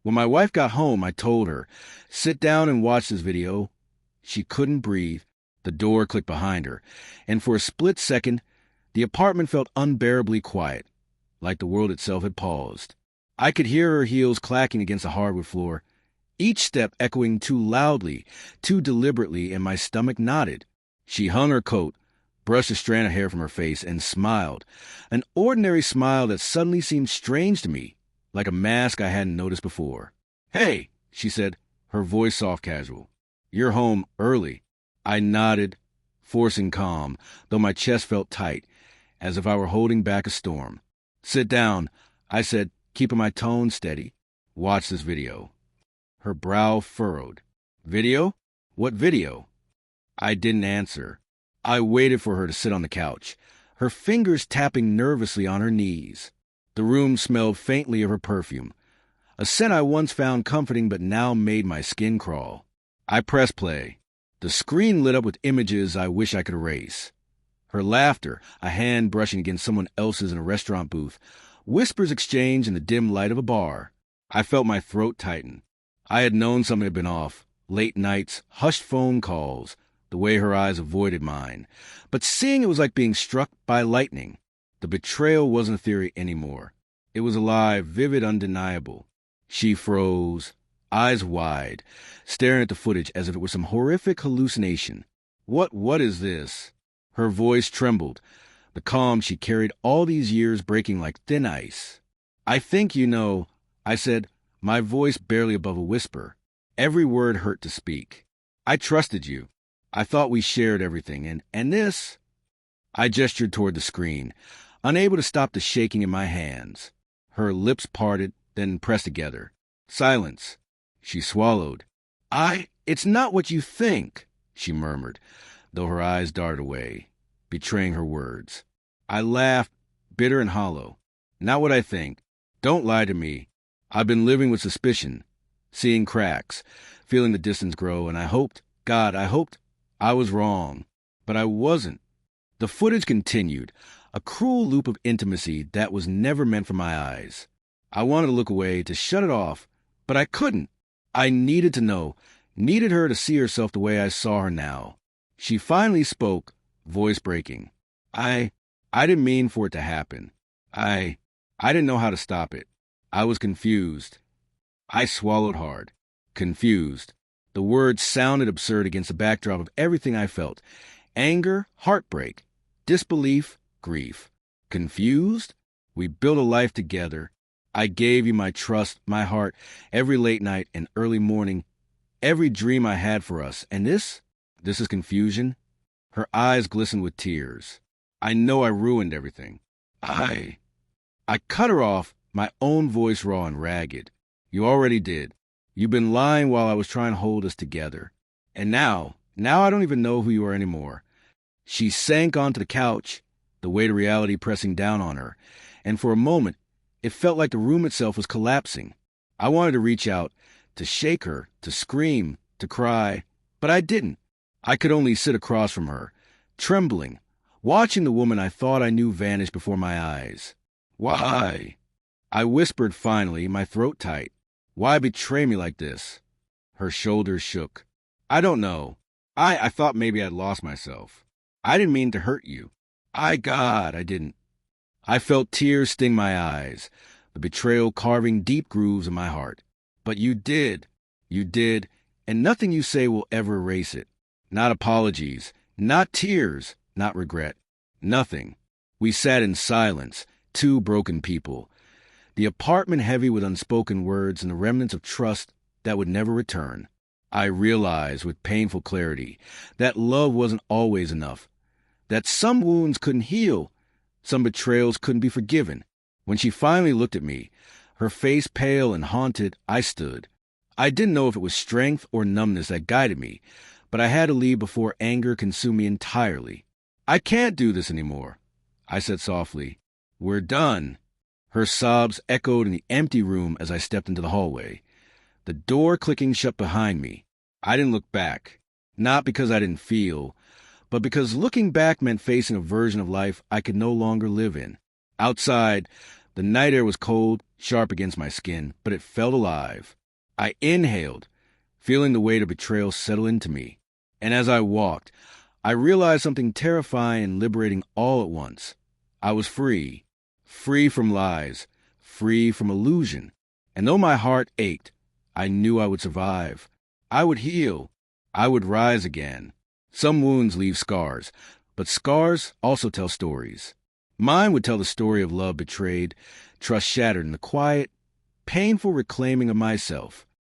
When my wife got home, I told her, sit down and watch this video. She couldn't breathe. The door clicked behind her, and for a split second, the apartment felt unbearably quiet, like the world itself had paused. I could hear her heels clacking against the hardwood floor, each step echoing too loudly, too deliberately, and my stomach knotted. She hung her coat, brushed a strand of hair from her face, and smiled, an ordinary smile that suddenly seemed strange to me, like a mask I hadn't noticed before. "Hey," she said, her voice soft casual. "You're home early." I nodded, forcing calm, though my chest felt tight, as if I were holding back a storm. "Sit down," I said, keeping my tone steady. "Watch this video." Her brow furrowed. "Video? What video?" I didn't answer. I waited for her to sit on the couch, her fingers tapping nervously on her knees. The room smelled faintly of her perfume, a scent I once found comforting but now made my skin crawl. I pressed play. The screen lit up with images I wish I could erase. Her laughter, a hand brushing against someone else's in a restaurant booth, whispers exchanged in the dim light of a bar. I felt my throat tighten. I had known something had been off. Late nights, hushed phone calls, the way her eyes avoided mine. But seeing it was like being struck by lightning. The betrayal wasn't a theory anymore. It was alive, vivid, undeniable. She froze, eyes wide, staring at the footage as if it were some horrific hallucination. What is this?" Her voice trembled, the calm she carried all these years breaking like thin ice. "I think you know," I said, my voice barely above a whisper. Every word hurt to speak. "I trusted you. I thought we shared everything, and this—" I gestured toward the screen, unable to stop the shaking in my hands. Her lips parted, then pressed together. Silence. She swallowed. It's not what you think," she murmured, though her eyes darted away, betraying her words. I laughed, bitter and hollow. "Not what I think. Don't lie to me. I've been living with suspicion, seeing cracks, feeling the distance grow, and I hoped I was wrong. But I wasn't." The footage continued, a cruel loop of intimacy that was never meant for my eyes. I wanted to look away, to shut it off, but I couldn't. I needed to know, needed her to see herself the way I saw her now. She finally spoke, voice breaking. I didn't mean for it to happen. I didn't know how to stop it. I was confused." I swallowed hard. Confused. The words sounded absurd against the backdrop of everything I felt. Anger, heartbreak, disbelief, grief. Confused? We built a life together. I gave you my trust, my heart, every late night and early morning, every dream I had for us. And this is confusion? Her eyes glistened with tears. "I know I ruined everything. I cut her off, my own voice raw and ragged. "You already did. You've been lying while I was trying to hold us together. And now I don't even know who you are anymore." She sank onto the couch, the weight of reality pressing down on her, and for a moment, it felt like the room itself was collapsing. I wanted to reach out, to shake her, to scream, to cry, but I didn't. I could only sit across from her, trembling, watching the woman I thought I knew vanish before my eyes. "Why?" I whispered finally, my throat tight. "Why betray me like this?" Her shoulders shook. "I don't know. I thought maybe I'd lost myself. I didn't mean to hurt you. I didn't." I felt tears sting my eyes, the betrayal carving deep grooves in my heart. "But you did, and nothing you say will ever erase it. Not apologies, not tears, not regret. Nothing." We sat in silence, two broken people. The apartment heavy with unspoken words and the remnants of trust that would never return. I realized with painful clarity that love wasn't always enough, that some wounds couldn't heal, some betrayals couldn't be forgiven. When she finally looked at me, her face pale and haunted, I stood. I didn't know if it was strength or numbness that guided me, but I had to leave before anger consumed me entirely. "I can't do this anymore," I said softly. "We're done." Her sobs echoed in the empty room as I stepped into the hallway. The door clicking shut behind me. I didn't look back, not because I didn't feel, but because looking back meant facing a version of life I could no longer live in. Outside, The night air was cold, sharp against my skin, but it felt alive. I inhaled, feeling the weight of betrayal settle into me. And as I walked, I realized something terrifying and liberating all at once. I was free. Free from lies. Free from illusion. And though my heart ached, I knew I would survive. I would heal. I would rise again. Some wounds leave scars, but scars also tell stories. Mine would tell the story of love betrayed, trust shattered, and the quiet, painful reclaiming of myself.